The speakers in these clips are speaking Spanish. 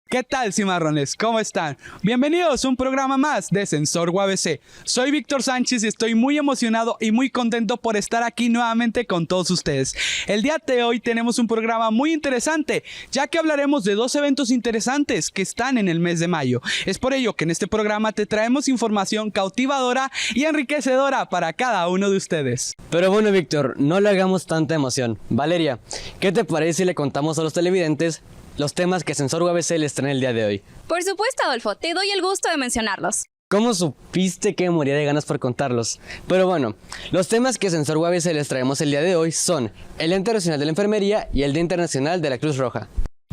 ¿Qué tal, cimarrones? ¿Cómo están? Bienvenidos a un programa más de Sensor UABC. Soy Víctor Sánchez y estoy muy emocionado y muy contento por estar aquí nuevamente con todos ustedes. El día de hoy tenemos un programa muy interesante, ya que hablaremos de dos eventos interesantes que están en el mes de mayo. Es por ello que en este programa te traemos información cautivadora y enriquecedora para cada uno de ustedes. Pero bueno, Víctor, no le hagamos tanta emoción. Valeria, ¿qué te parece si le contamos a los televidentes los temas que Sensor UABC les trae el día de hoy? Por supuesto, Adolfo, te doy el gusto de mencionarlos. ¿Cómo supiste que me moría de ganas por contarlos? Pero bueno, los temas que Sensor UABC les traemos el día de hoy son el Día Internacional de la Enfermería y el Día Internacional de la Cruz Roja.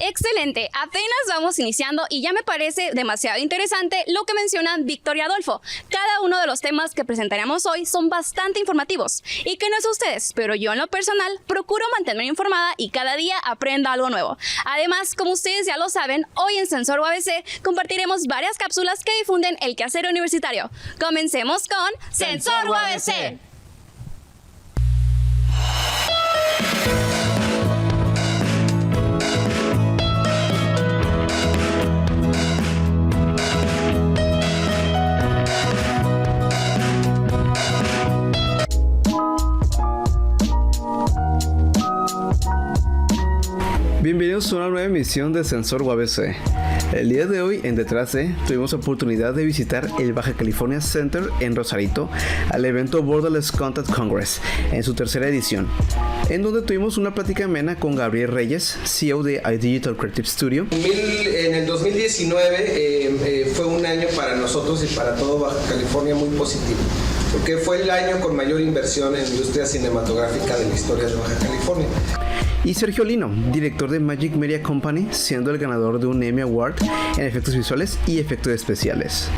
Excelente, apenas vamos iniciando y ya me parece demasiado interesante lo que mencionan Víctor y Adolfo. Cada uno de los temas que presentaremos hoy son bastante informativos y que no es ustedes, pero yo en lo personal procuro mantenerme informada y cada día aprendo algo nuevo. Además, como ustedes ya lo saben, hoy en Sensor UABC compartiremos varias cápsulas que difunden el quehacer universitario. Comencemos con Sensor UABC. Bienvenidos a una nueva emisión de Sensor UABC. El día de hoy en Detrás de tuvimos la oportunidad de visitar el Baja California Center en Rosarito al evento Borderless Content Congress en su tercera edición, en donde tuvimos una plática amena con Gabriel Reyes, CEO de iDigital Creative Studio. En el 2019 fue un año para nosotros y para todo Baja California muy positivo, porque fue el año con mayor inversión en industria cinematográfica de la historia de Baja California. Y Sergio Lino, director de Magic Media Company, siendo el ganador de un Emmy Award en efectos visuales y efectos especiales.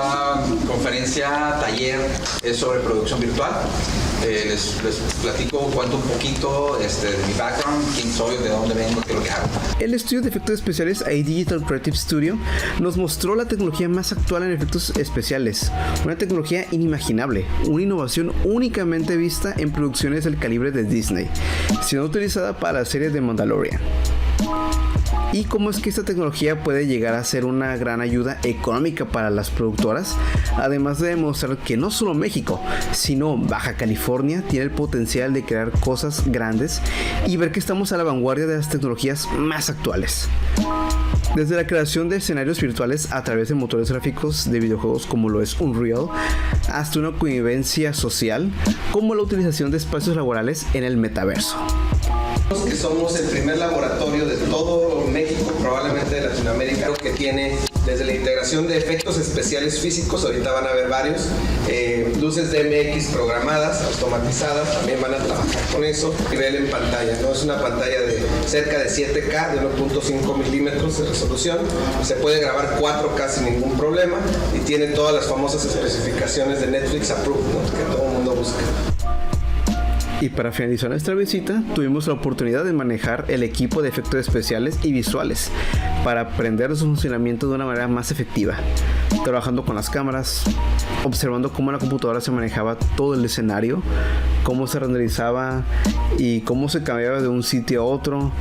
Conferencia, taller, es sobre producción virtual. Les platico, cuento un poquito de mi background, quién soy, de dónde vengo, qué es lo que hago. El estudio de efectos especiales iDigital Creative Studio nos mostró la tecnología más actual en efectos especiales, una tecnología inimaginable, una innovación únicamente vista en producciones del calibre de Disney, siendo utilizada para la serie de Mandalorian. Y cómo es que esta tecnología puede llegar a ser una gran ayuda económica para las productoras, además de demostrar que no solo México, sino Baja California tiene el potencial de crear cosas grandes y ver que estamos a la vanguardia de las tecnologías más actuales. Desde la creación de escenarios virtuales a través de motores gráficos de videojuegos como lo es Unreal, hasta una convivencia social como la utilización de espacios laborales en el metaverso. Que somos el primer laboratorio de todo México, probablemente de Latinoamérica, que tiene desde la integración de efectos especiales físicos, ahorita van a ver varios, luces DMX programadas, automatizadas, también van a trabajar con eso, nivel en pantalla, ¿no? Es una pantalla de cerca de 7K, de 1.5 milímetros de resolución, se puede grabar 4K sin ningún problema y tiene todas las famosas especificaciones de Netflix Approved, ¿no? Que todo el mundo busca. Y para finalizar nuestra visita, tuvimos la oportunidad de manejar el equipo de efectos especiales y visuales para aprender su funcionamiento de una manera más efectiva, trabajando con las cámaras, observando cómo en la computadora se manejaba todo el escenario, cómo se renderizaba y cómo se cambiaba de un sitio a otro.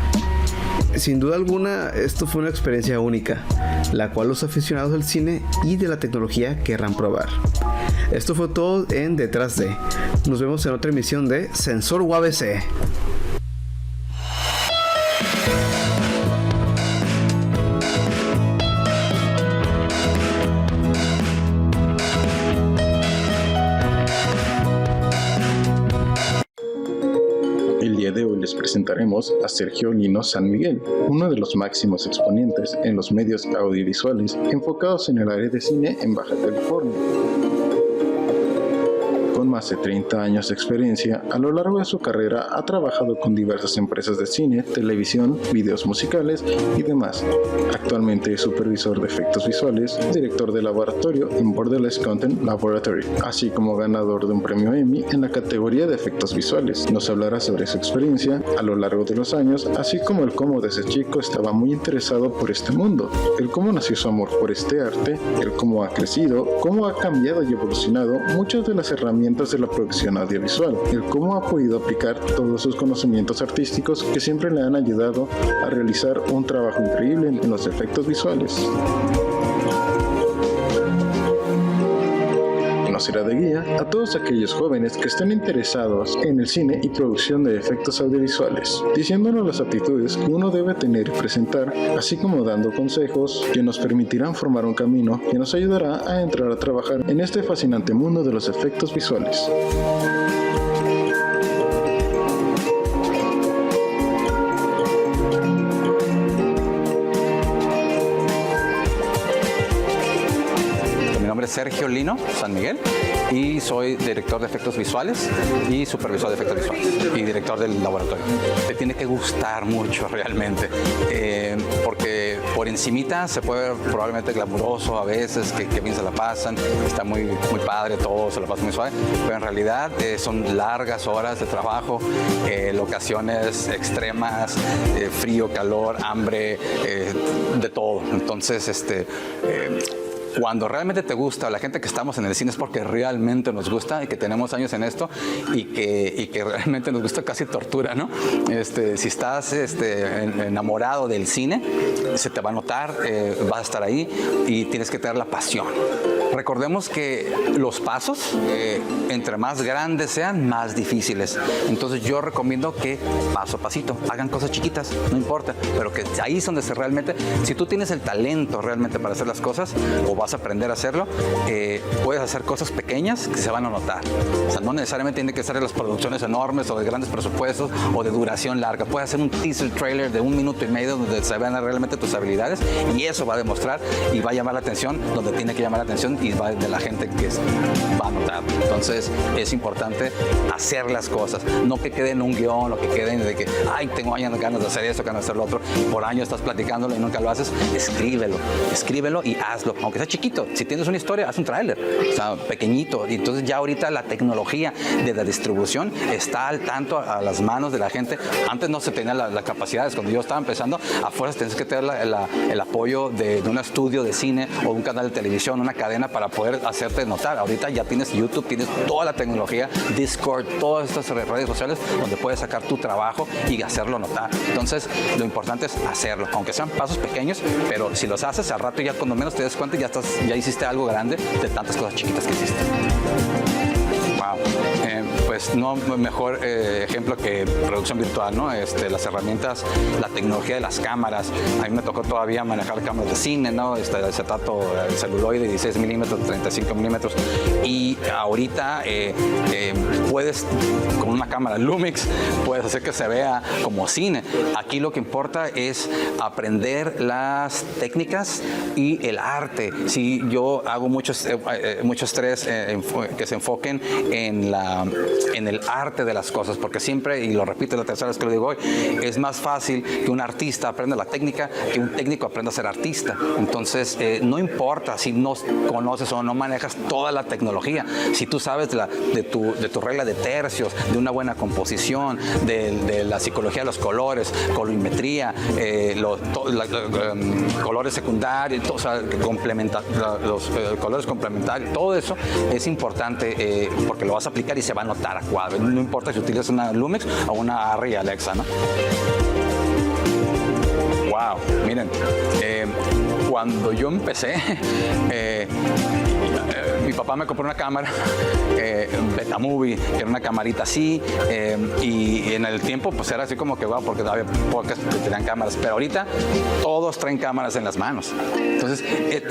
Sin duda alguna, esto fue una experiencia única, la cual los aficionados del cine y de la tecnología querrán probar. Esto fue todo en Detrás de. Nos vemos en otra emisión de Sensor UABC. El día de hoy les presentaremos a Sergio Lino San Miguel, uno de los máximos exponentes en los medios audiovisuales enfocados en el área de cine en Baja California. Con más más de 30 años de experiencia, a lo largo de su carrera ha trabajado con diversas empresas de cine, televisión, videos musicales y demás. Actualmente es supervisor de efectos visuales, director de laboratorio en Borderless Content Laboratory, así como ganador de un premio Emmy en la categoría de efectos visuales. Nos hablará sobre su experiencia a lo largo de los años, así como el cómo desde chico estaba muy interesado por este mundo, el cómo nació su amor por este arte, el cómo ha crecido, cómo ha cambiado y evolucionado muchas de las herramientas de la producción audiovisual, el cómo ha podido aplicar todos sus conocimientos artísticos que siempre le han ayudado a realizar un trabajo increíble en los efectos visuales. Nos será de guía a todos aquellos jóvenes que estén interesados en el cine y producción de efectos audiovisuales, diciéndonos las aptitudes que uno debe tener y presentar, así como dando consejos que nos permitirán formar un camino que nos ayudará a entrar a trabajar en este fascinante mundo de los efectos visuales. Sergio Lino San Miguel y soy director de efectos visuales y supervisor de efectos visuales y director del laboratorio. Te tiene que gustar mucho realmente, porque por encimita se puede ver probablemente glamuroso a veces, que bien se la pasan, está muy padre todo, se la pasa muy suave, pero en realidad son largas horas de trabajo, locaciones extremas, frío, calor, hambre, de todo. Entonces, cuando realmente te gusta, la gente que estamos en el cine es porque realmente nos gusta y que tenemos años en esto y que realmente nos gusta casi tortura, ¿no? Si estás enamorado del cine, se te va a notar, vas a estar ahí y tienes que tener la pasión. Recordemos que los pasos, entre más grandes sean, más difíciles. Entonces yo recomiendo que paso a pasito, hagan cosas chiquitas, no importa, pero que ahí es donde realmente, si tú tienes el talento realmente para hacer las cosas o vas a aprender a hacerlo, puedes hacer cosas pequeñas que se van a notar. O sea, no necesariamente tiene que ser de las producciones enormes o de grandes presupuestos o de duración larga. Puedes hacer un teaser trailer de 1 minuto y medio donde se vean realmente tus habilidades y eso va a demostrar y va a llamar la atención donde tiene que llamar la atención y va de la gente que va a notar. Entonces es importante hacer las cosas, no que quede en un guión o que queden de que, ay, tengo años ganas de hacer esto, ganas de hacer lo otro, por años estás platicándolo y nunca lo haces. Escríbelo y hazlo, aunque sea chiquito. Si tienes una historia, haz un tráiler, o sea, pequeñito. Y entonces ya ahorita la tecnología de la distribución está al tanto a las manos de la gente. Antes no se tenía las capacidades. Cuando yo estaba empezando, a fuerzas tenías que tener el apoyo de un estudio de cine o un canal de televisión, una cadena para poder hacerte notar. Ahorita ya tienes YouTube, tienes toda la tecnología, Discord, todas estas redes sociales donde puedes sacar tu trabajo y hacerlo notar. Entonces, lo importante es hacerlo, aunque sean pasos pequeños, pero si los haces, al rato ya cuando menos te des cuenta ya hiciste algo grande de tantas cosas chiquitas que hiciste. Wow. Pues no mejor ejemplo que producción virtual, ¿no? Las herramientas, la tecnología de las cámaras. A mí me tocó todavía manejar cámaras de cine, ¿no? El acetato, el celuloide, 16 milímetros, 35 milímetros. Y ahorita puedes, con una cámara Lumix, puedes hacer que se vea como cine. Aquí lo que importa es aprender las técnicas y el arte. Si yo hago mucho estrés que se enfoquen en el arte de las cosas, porque siempre, y lo repito la tercera vez que lo digo hoy, es más fácil que un artista aprenda la técnica que un técnico aprenda a ser artista. Entonces, no importa si no conoces o no manejas toda la tecnología, si tú sabes de tu regla de tercios, de una buena composición, de la psicología de los colores, colorimetría, colores secundarios, o sea, los colores complementarios, todo eso es importante porque lo vas a aplicar y se va a notar a cuadro. No importa si utilizas una Lumix o una Arri Alexa, ¿no? Wow, miren, cuando yo empecé, mi papá me compró una cámara, Betamovie, que era una camarita así, y en el tiempo pues era así como que wow, porque había pocas que tenían cámaras, pero ahorita todos traen cámaras en las manos. Entonces,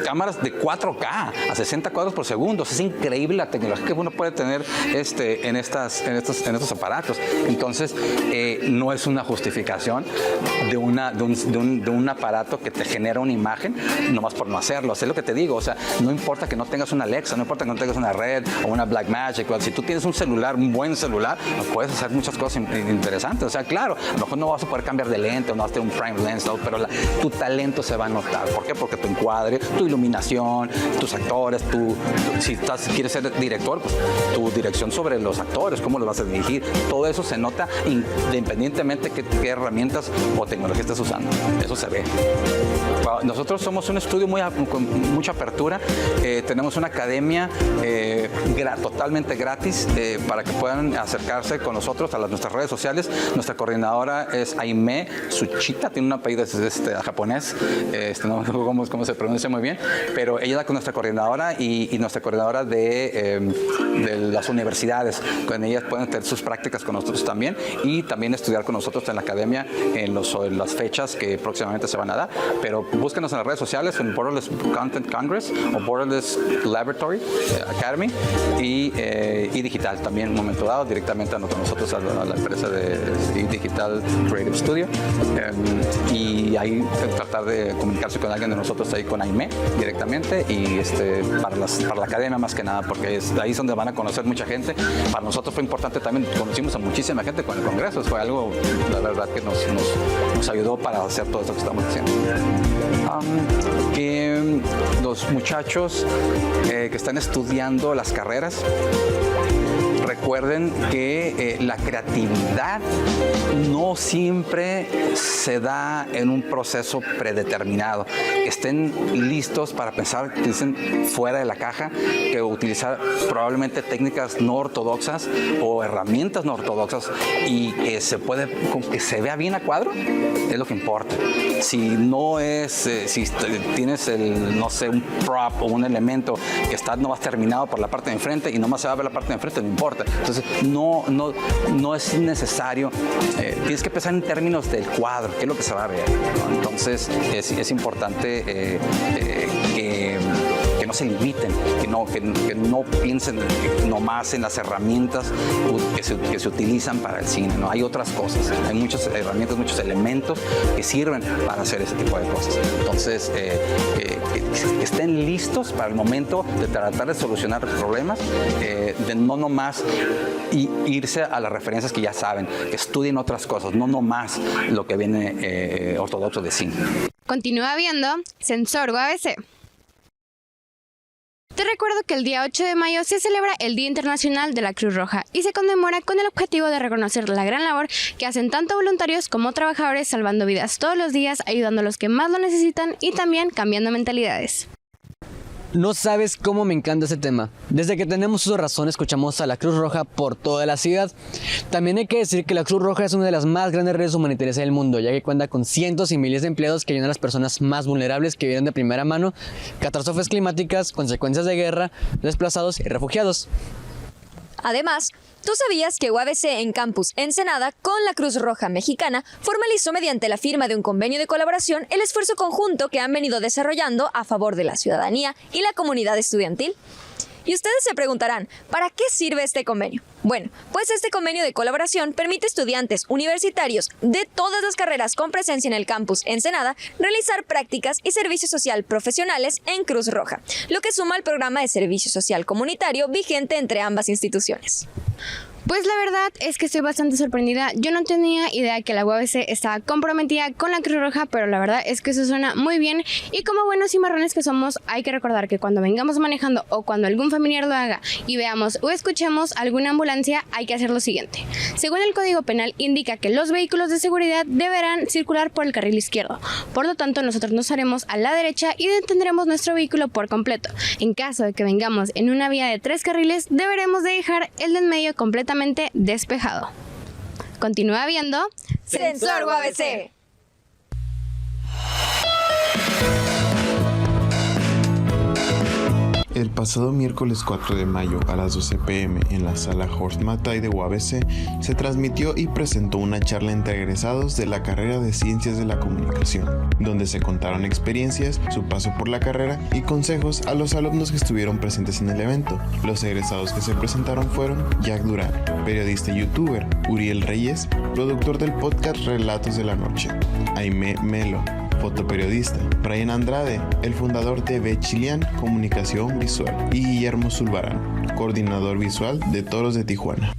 cámaras de 4K a 60 cuadros por segundo. Es increíble la tecnología que uno puede tener en estos aparatos. Entonces, no es una justificación de un aparato que te genera una imagen nomás por no hacerlo. Es lo que te digo, o sea, no importa que no tengas una Alexa, no importa importa que no tengas una Red o una Blackmagic, si tú tienes un celular, un buen celular, pues puedes hacer muchas cosas interesantes. O sea, claro, a lo mejor no vas a poder cambiar de lente o no vas a tener un prime lens, ¿no? Pero tu talento se va a notar. ¿Por qué? Porque tu encuadre, tu iluminación, tus actores, si quieres ser director, pues tu dirección sobre los actores, cómo los vas a dirigir, todo eso se nota independientemente de qué herramientas o tecnología estés usando. Eso se ve. Nosotros somos un estudio con mucha apertura. Tenemos una academia totalmente gratis para que puedan acercarse con nosotros a nuestras redes sociales. Nuestra coordinadora es Aime Tsuchita, tiene un apellido japonés, no sé cómo se pronuncia muy bien, pero ella es nuestra coordinadora y nuestra coordinadora de las universidades. Con ellas pueden tener sus prácticas con nosotros también y también estudiar con nosotros en la academia en las fechas que próximamente se van a dar. Pero búsquenos en las redes sociales en Borderless Content Congress o Borderless Laboratory Academy y digital también, en un momento dado, directamente a nosotros, a la empresa de Digital Creative Studio. Y ahí tratar de comunicarse con alguien de nosotros ahí con Aime directamente y para la academia más que nada, porque ahí es donde van a conocer mucha gente. Para nosotros fue importante también, conocimos a muchísima gente con el congreso, fue algo, la verdad, que nos ayudó para hacer todo esto que estamos haciendo. Los muchachos que están estudiando las carreras, recuerden que la creatividad no siempre se da en un proceso predeterminado. Estén listos para pensar, dicen, fuera de la caja, que utilizar probablemente técnicas no ortodoxas o herramientas no ortodoxas y que con que se vea bien a cuadro, es lo que importa. Si no es, si tienes un prop o un elemento que está nomás terminado por la parte de enfrente y nomás se va a ver la parte de enfrente, no importa. Entonces, no es necesario. Tienes que pensar en términos del cuadro, qué es lo que se va a ver, ¿no? Entonces, es importante que no se limiten, que no piensen nomás en las herramientas que se utilizan para el cine, ¿no? Hay otras cosas, hay muchas herramientas, muchos elementos que sirven para hacer ese tipo de cosas. Entonces, que estén listos para el momento de tratar de solucionar problemas, de no nomás irse a las referencias que ya saben, que estudien otras cosas, no nomás lo que viene ortodoxo de cine. Continúa viendo Sensor UABC. Te recuerdo que el día 8 de mayo se celebra el Día Internacional de la Cruz Roja y se conmemora con el objetivo de reconocer la gran labor que hacen tanto voluntarios como trabajadores salvando vidas todos los días, ayudando a los que más lo necesitan y también cambiando mentalidades. No sabes cómo me encanta ese tema. Desde que tenemos uso de razón escuchamos a la Cruz Roja por toda la ciudad. También hay que decir que la Cruz Roja es una de las más grandes redes humanitarias del mundo, ya que cuenta con cientos y miles de empleados que ayudan a las personas más vulnerables que viven de primera mano catástrofes climáticas, consecuencias de guerra, desplazados y refugiados. Además, ¿tú sabías que UABC en Campus Ensenada con la Cruz Roja Mexicana formalizó mediante la firma de un convenio de colaboración el esfuerzo conjunto que han venido desarrollando a favor de la ciudadanía y la comunidad estudiantil? Y ustedes se preguntarán, ¿para qué sirve este convenio? Bueno, pues este convenio de colaboración permite a estudiantes universitarios de todas las carreras con presencia en el campus Ensenada realizar prácticas y servicio social profesionales en Cruz Roja, lo que suma al programa de servicio social comunitario vigente entre ambas instituciones. Pues la verdad es que estoy bastante sorprendida. Yo no tenía idea que la UABC estaba comprometida con la Cruz Roja, pero la verdad es que eso suena muy bien. Y como buenos cimarrones que somos, hay que recordar que cuando vengamos manejando o cuando algún familiar lo haga y veamos o escuchemos alguna ambulancia, hay que hacer lo siguiente. Según el Código Penal, indica que los vehículos de seguridad deberán circular por el carril izquierdo. Por lo tanto, nosotros nos haremos a la derecha y detendremos nuestro vehículo por completo. En caso de que vengamos en una vía de 3 carriles, deberemos de dejar el de en medio completamente despejado. Continúa viendo Sensor UABC. El pasado miércoles 4 de mayo a las 12 p.m. en la sala Horst Mattei de UABC se transmitió y presentó una charla entre egresados de la carrera de Ciencias de la Comunicación, donde se contaron experiencias, su paso por la carrera y consejos a los alumnos que estuvieron presentes en el evento. Los egresados que se presentaron fueron Jack Durán, periodista y youtuber, Uriel Reyes, productor del podcast Relatos de la Noche, Aime Melo, fotoperiodista, Brian Andrade, el fundador de Bechilian Comunicación Visual, y Guillermo Zulbarán, coordinador visual de Toros de Tijuana.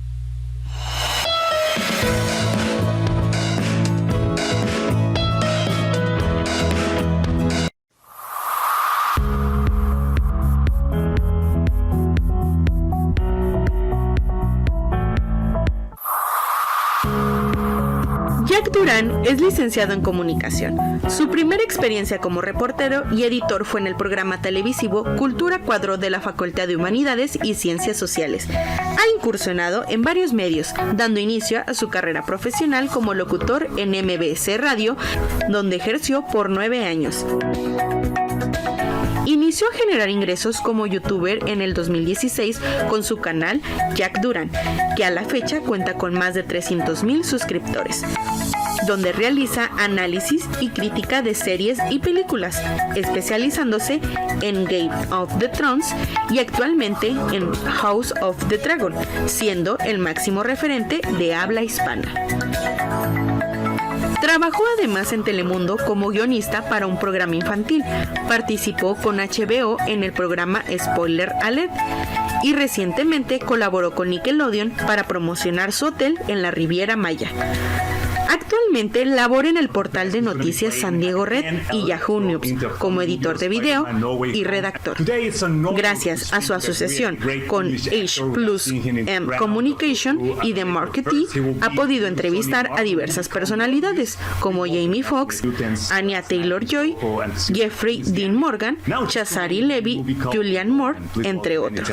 Jack Durán es licenciado en comunicación. Su primera experiencia como reportero y editor fue en el programa televisivo Cultura Cuadro de la Facultad de Humanidades y Ciencias Sociales. Ha incursionado en varios medios, dando inicio a su carrera profesional como locutor en MBS Radio, donde ejerció por 9 años. Inició a generar ingresos como youtuber en el 2016 con su canal Jack Durán, que a la fecha cuenta con más de 300,000 suscriptores, donde realiza análisis y crítica de series y películas, especializándose en Game of the Thrones y actualmente en House of the Dragon, siendo el máximo referente de habla hispana. Trabajó además en Telemundo como guionista para un programa infantil. Participó con HBO en el programa Spoiler Alert y recientemente colaboró con Nickelodeon para promocionar su hotel en la Riviera Maya. Actualmente labora en el portal de noticias San Diego Red y Yahoo News como editor de video y redactor. Gracias a su asociación con H+M Communication y The Marketee, ha podido entrevistar a diversas personalidades como Jamie Foxx, Anya Taylor-Joy, Jeffrey Dean Morgan, Chazari Levy, Julianne Moore, entre otros.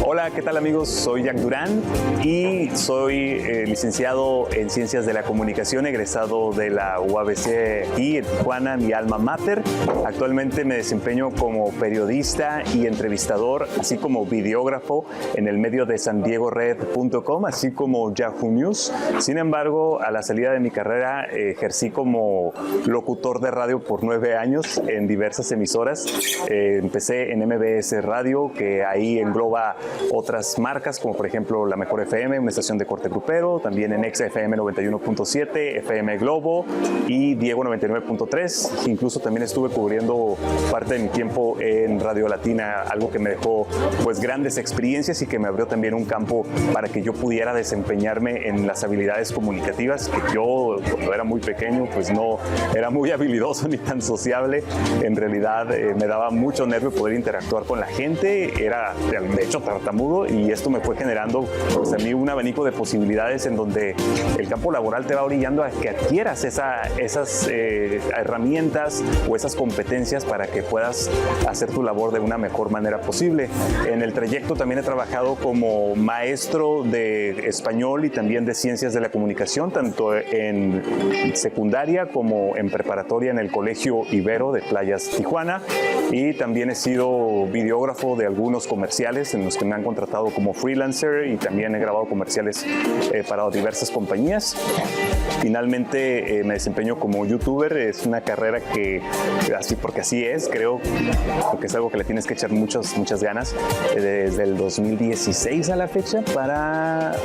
Hola, ¿qué tal amigos? Soy Jack Durán y soy licenciado en Ciencias de la Comunicación, egresado de la UABC aquí en Tijuana, mi alma mater. Actualmente me desempeño como periodista y entrevistador, así como videógrafo en el medio de SanDiegoRed.com, así como Yahoo News. Sin embargo, a la salida de mi carrera ejercí como locutor de radio por 9 años en diversas emisoras. Empecé en MBS Radio, que ahí engloba otras marcas como por ejemplo La Mejor FM, una estación de corte grupero, también en XFM 91.7, FM Globo y Diego 99.3. Incluso también estuve cubriendo parte de mi tiempo en Radio Latina, algo que me dejó pues grandes experiencias y que me abrió también un campo para que yo pudiera desempeñarme en las habilidades comunicativas, que yo cuando era muy pequeño pues no era muy habilidoso ni tan sociable. En realidad me daba mucho nervio poder interactuar con la gente, era de hecho tartamudo, y esto me fue generando pues a mí un abanico de posibilidades en donde el campo laboral te va orillando a que adquieras esas herramientas o esas competencias para que puedas hacer tu labor de una mejor manera posible. En el trayecto también he trabajado como maestro de español y también de ciencias de la comunicación, tanto en secundaria como en preparatoria en el Colegio Ibero de Playas Tijuana, y también he sido videógrafo de algunos comerciales en los que me han contratado como freelancer, y también he grabado comerciales para diversas compañías. Finalmente me desempeño como youtuber. Es una carrera que así porque así es, creo, porque es algo que le tienes que echar muchas ganas desde el 2016 a la fecha para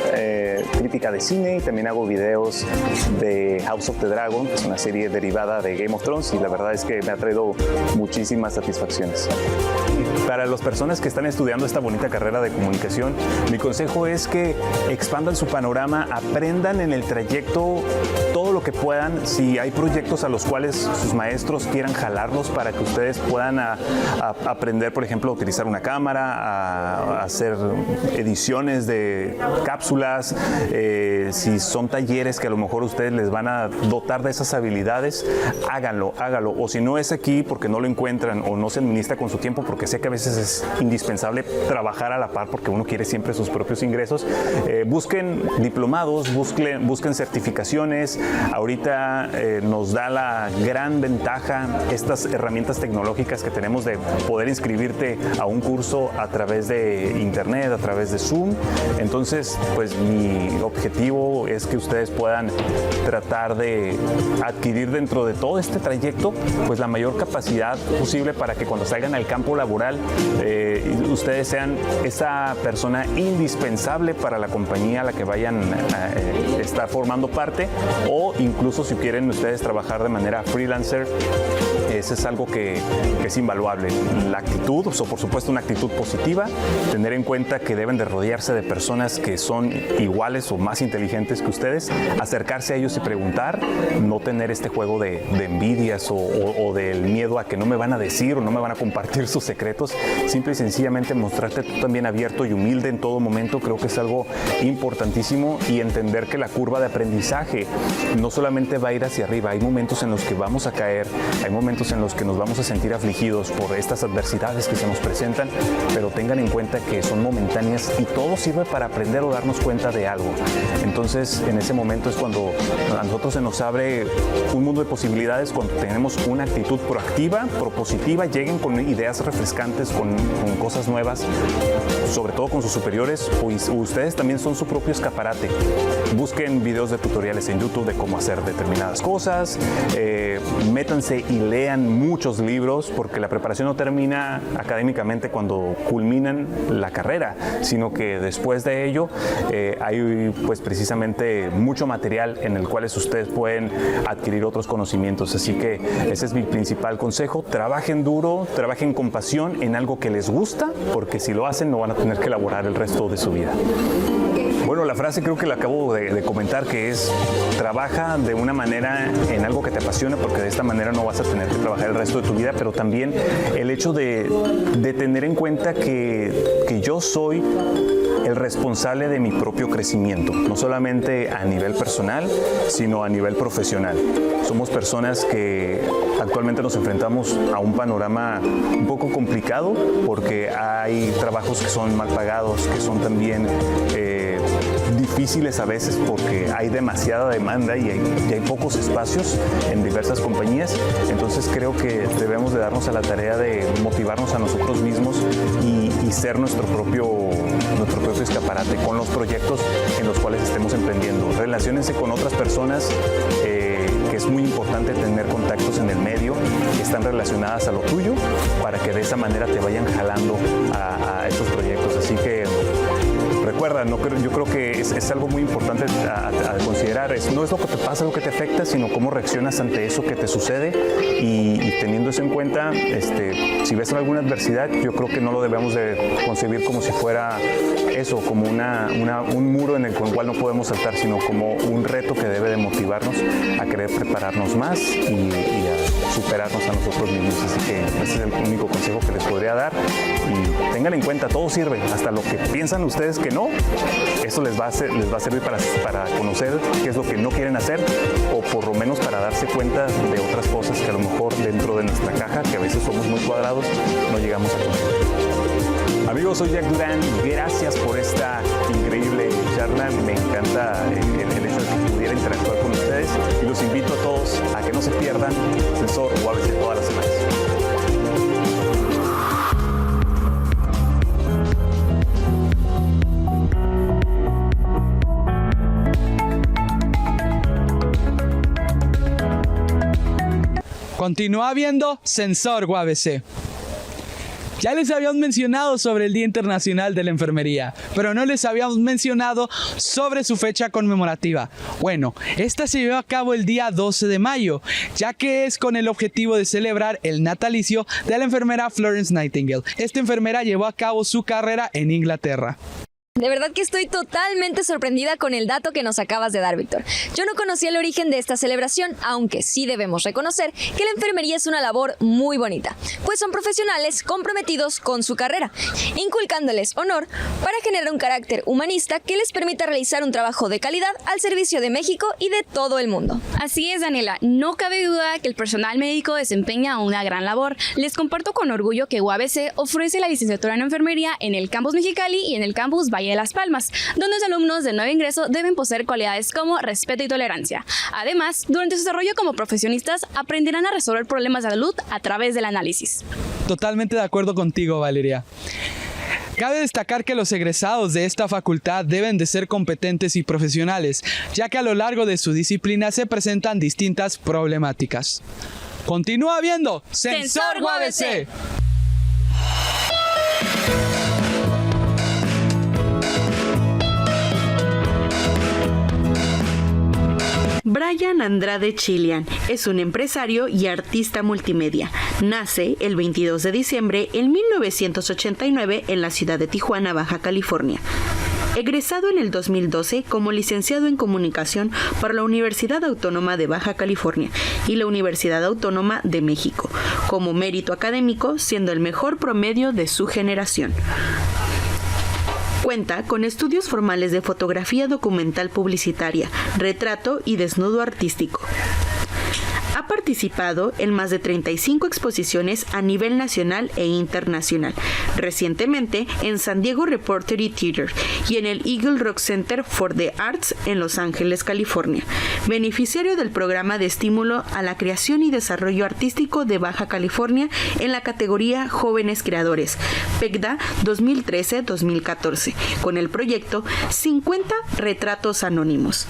crítica de cine, y también hago videos de House of the Dragon, que es una serie derivada de Game of Thrones, y la verdad es que me ha traído muchísimas satisfacciones. Para las personas que están estudiando esta bonita carrera de comunicación, mi consejo es que expandan su panorama, aprendan en el trayecto todo lo que puedan. Si hay proyectos a los cuales sus maestros quieran jalarlos para que ustedes puedan aprender, por ejemplo, a utilizar una cámara, a hacer ediciones de cápsulas, si son talleres que a lo mejor ustedes les van a dotar de esas habilidades, háganlo. O si no es aquí porque no lo encuentran o no se administra con su tiempo, porque sé que a veces es indispensable trabajar a la par porque uno quiere siempre sus propios ingresos, busquen diplomados, busquen certificaciones. Ahorita nos da la gran ventaja estas herramientas tecnológicas que tenemos de poder inscribirte a un curso a través de internet, a través de Zoom. Entonces, pues mi objetivo es que ustedes puedan tratar de adquirir dentro de todo este trayecto pues la mayor capacidad posible para que cuando salgan al campo laboral ustedes sean esa persona indispensable para la compañía a la que vayan a estar formando parte, o incluso si quieren ustedes trabajar de manera freelancer, eso es algo que es invaluable. La actitud, o por supuesto una actitud positiva, tener en cuenta que deben de rodearse de personas que son iguales o más inteligentes que ustedes, acercarse a ellos y preguntar, no tener este juego de envidias o del miedo a que no me van a decir o no me van a compartir sus secretos. Simple y sencillamente mostrarte tú también abierto y humilde en todo momento, creo que es algo importantísimo, y entender que la curva de aprendizaje no solamente va a ir hacia arriba, hay momentos en los que vamos a caer, hay momentos en los que nos vamos a sentir afligidos por estas adversidades que se nos presentan, pero tengan en cuenta que son momentáneas y todo sirve para aprender o darnos cuenta de algo. Entonces, en ese momento es cuando a nosotros se nos abre un mundo de posibilidades, cuando tenemos una actitud proactiva, propositiva, lleguen con ideas refrescantes, con cosas nuevas, sobre todo con sus superiores, o ustedes también son su propio escaparate. Busquen videos de tutoriales en YouTube de cómo hacer determinadas cosas, métanse y lean muchos libros, porque la preparación no termina académicamente cuando culminan la carrera, sino que después de ello hay pues precisamente mucho material en el cual ustedes pueden adquirir otros conocimientos. Así que ese es mi principal consejo: trabajen duro, trabajen con pasión en algo que les gusta, porque si lo hacen no van a tener que elaborar el resto de su vida. Bueno, la frase creo que la acabo de comentar, que es: trabaja de una manera en algo que te apasione, porque de esta manera no vas a tener que trabajar el resto de tu vida. Pero también el hecho de tener en cuenta que yo soy el responsable de mi propio crecimiento, no solamente a nivel personal, sino a nivel profesional. Somos personas que actualmente nos enfrentamos a un panorama un poco complicado, porque hay trabajos que son mal pagados, que son también difíciles a veces, porque hay demasiada demanda y hay pocos espacios en diversas compañías. Entonces creo que debemos de darnos a la tarea de motivarnos a nosotros mismos y ser nuestro propio escaparate con los proyectos en los cuales estemos emprendiendo. Relaciónense con otras personas, que es muy importante tener contactos en el medio que están relacionadas a lo tuyo, para que de esa manera te vayan jalando a estos proyectos. Así que recuerda, yo creo que es algo muy importante a considerar. No es lo que te pasa, lo que te afecta, sino cómo reaccionas ante eso que te sucede, y teniendo eso en cuenta, si ves alguna adversidad, yo creo que no lo debemos de concebir como si fuera eso, como un muro en el cual no podemos saltar, sino como un reto que debe de motivarnos a querer prepararnos más y a superarnos a nosotros mismos. Así que ese es el único consejo que les podría dar, y tengan en cuenta, todo sirve, hasta lo que piensan ustedes que no, eso les va a servir para conocer qué es lo que no quieren hacer, o por lo menos para darse cuenta de otras cosas que a lo mejor dentro de nuestra caja, que a veces somos muy cuadrados, no llegamos a conocer. Amigos, soy Jack Durán, gracias por esta increíble charla. Me encanta el hecho de que pudiera interactuar con ustedes, y los invito a todos a que no se pierdan Sensor UABC todas las semanas. Continúa viendo Sensor UABC. Ya les habíamos mencionado sobre el Día Internacional de la Enfermería, pero no les habíamos mencionado sobre su fecha conmemorativa. Bueno, esta se llevó a cabo el día 12 de mayo, ya que es con el objetivo de celebrar el natalicio de la enfermera Florence Nightingale. Esta enfermera llevó a cabo su carrera en Inglaterra. De verdad que estoy totalmente sorprendida con el dato que nos acabas de dar, Víctor. Yo no conocía el origen de esta celebración, aunque sí debemos reconocer que la enfermería es una labor muy bonita, pues son profesionales comprometidos con su carrera, inculcándoles honor para generar un carácter humanista que les permita realizar un trabajo de calidad al servicio de México y de todo el mundo. Así es, Daniela, no cabe duda que el personal médico desempeña una gran labor. Les comparto con orgullo que UABC ofrece la licenciatura en enfermería en el campus Mexicali y en el campus Valle de Las Palmas, donde los alumnos de nuevo ingreso deben poseer cualidades como respeto y tolerancia. Además, durante su desarrollo como profesionistas aprenderán a resolver problemas de salud a través del análisis. Totalmente de acuerdo contigo, Valeria. Cabe destacar que los egresados de esta facultad deben de ser competentes y profesionales, ya que a lo largo de su disciplina se presentan distintas problemáticas. Continúa viendo Sensor UABC. Brian Andrade Chilian es un empresario y artista multimedia. Nace el 22 de diciembre de 1989 en la ciudad de Tijuana, Baja California. Egresado en el 2012 como licenciado en Comunicación por la Universidad Autónoma de Baja California y la Universidad Autónoma de México, como mérito académico, siendo el mejor promedio de su generación. Cuenta con estudios formales de fotografía documental publicitaria, retrato y desnudo artístico. Ha participado en más de 35 exposiciones a nivel nacional e internacional, recientemente en San Diego Repertory Theater y en el Eagle Rock Center for the Arts en Los Ángeles, California, beneficiario del programa de estímulo a la creación y desarrollo artístico de Baja California en la categoría Jóvenes Creadores, PECDA 2013-2014, con el proyecto 50 Retratos Anónimos.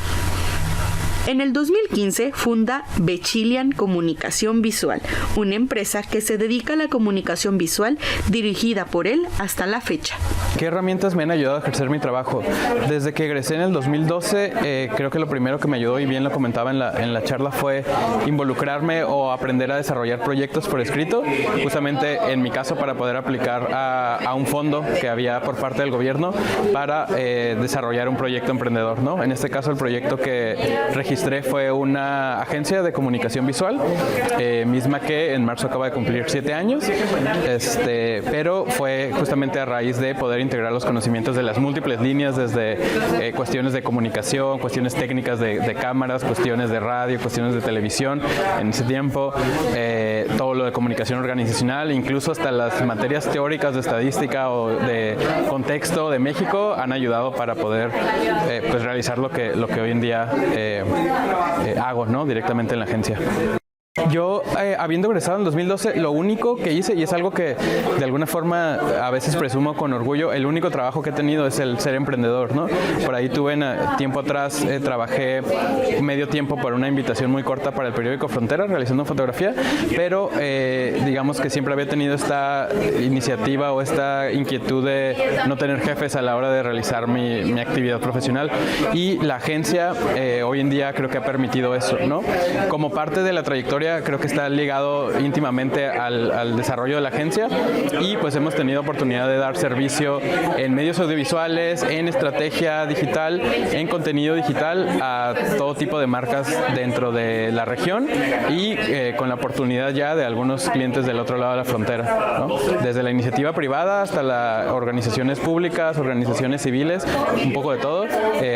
En el 2015 funda Bechilian Comunicación Visual, una empresa que se dedica a la comunicación visual dirigida por él hasta la fecha. ¿Qué herramientas me han ayudado a ejercer mi trabajo? Desde que egresé en el 2012, creo que lo primero que me ayudó, y bien lo comentaba en la charla, fue involucrarme o aprender a desarrollar proyectos por escrito, justamente en mi caso para poder aplicar a un fondo que había por parte del gobierno para desarrollar un proyecto emprendedor, ¿no? En este caso el proyecto que registré fue una agencia de comunicación visual, misma que en marzo acaba de cumplir 7 años, pero fue justamente a raíz de poder integrar los conocimientos de las múltiples líneas, desde cuestiones de comunicación, cuestiones técnicas de cámaras, cuestiones de radio, cuestiones de televisión, en ese tiempo, todo lo de comunicación organizacional, incluso hasta las materias teóricas de estadística o de contexto de México han ayudado para poder pues realizar lo que hoy en día hago, ¿no? Directamente en la agencia. Yo, habiendo egresado en 2012, lo único que hice, y es algo que de alguna forma a veces presumo con orgullo, el único trabajo que he tenido es el ser emprendedor, ¿no? Por ahí tuve tiempo atrás, trabajé medio tiempo por una invitación muy corta para el periódico Frontera, realizando fotografía, pero digamos que siempre había tenido esta iniciativa o esta inquietud de no tener jefes a la hora de realizar mi actividad profesional, y la agencia hoy en día creo que ha permitido eso, ¿no? Como parte de la trayectoria, creo que está ligado íntimamente al desarrollo de la agencia, y pues hemos tenido oportunidad de dar servicio en medios audiovisuales, en estrategia digital, en contenido digital a todo tipo de marcas dentro de la región, y con la oportunidad ya de algunos clientes del otro lado de la frontera, ¿no? Desde la iniciativa privada hasta las organizaciones públicas, organizaciones civiles, un poco de todo,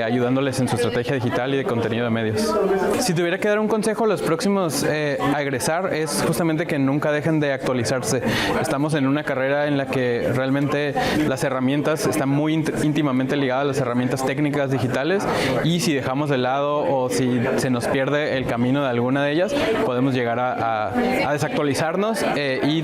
ayudándoles en su estrategia digital y de contenido de medios. Si tuviera que dar un consejo a los próximos a egresar, es justamente que nunca dejen de actualizarse. Estamos en una carrera en la que realmente las herramientas están muy íntimamente ligadas a las herramientas técnicas digitales, y si dejamos de lado o si se nos pierde el camino de alguna de ellas, podemos llegar a desactualizarnos y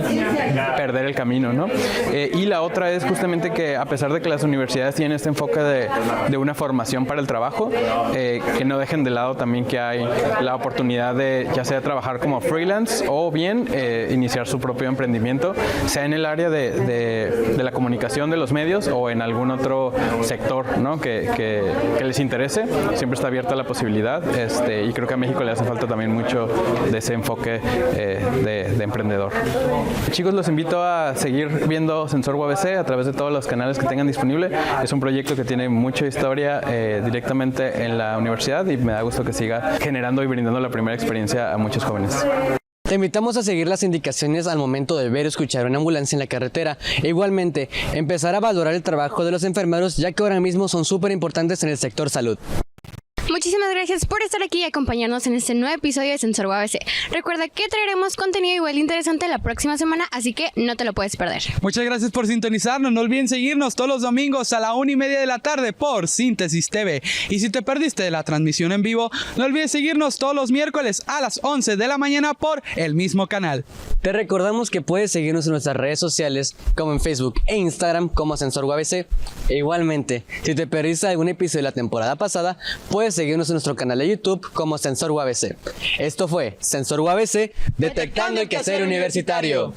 perder el camino, ¿no? Y la otra es justamente que, a pesar de que las universidades tienen este enfoque de una formación para el trabajo, que no dejen de lado también que hay la oportunidad de ya sea trabajar como freelance o bien iniciar su propio emprendimiento, sea en el área de la comunicación de los medios o en algún otro sector, ¿no? que les interese. Siempre está abierta la posibilidad, y creo que a México le hace falta también mucho de ese enfoque de emprendedor. Chicos, los invito a seguir viendo Sensor UABC a través de todos los canales que tengan disponible. Es un proyecto que tiene mucha historia directamente en la universidad, y me da gusto que siga generando y brindando la primera experiencia a muchos jóvenes. Te invitamos a seguir las indicaciones al momento de ver o escuchar una ambulancia en la carretera, e igualmente empezar a valorar el trabajo de los enfermeros, ya que ahora mismo son súper importantes en el sector salud. Muchísimas gracias por estar aquí y acompañarnos en este nuevo episodio de Sensor UABC. Recuerda que traeremos contenido igual de interesante la próxima semana, así que no te lo puedes perder. Muchas gracias por sintonizarnos. No olviden seguirnos todos los domingos a la 1:30 de la tarde por Síntesis TV. Y si te perdiste de la transmisión en vivo, no olvides seguirnos todos los miércoles a las 11 de la mañana por el mismo canal. Te recordamos que puedes seguirnos en nuestras redes sociales, como en Facebook e Instagram como Sensor UABC. E igualmente, si te perdiste algún episodio de la temporada pasada, puedes seguirnos en nuestro canal de YouTube como Sensor UABC. Esto fue Sensor UABC, detectando el quehacer universitario.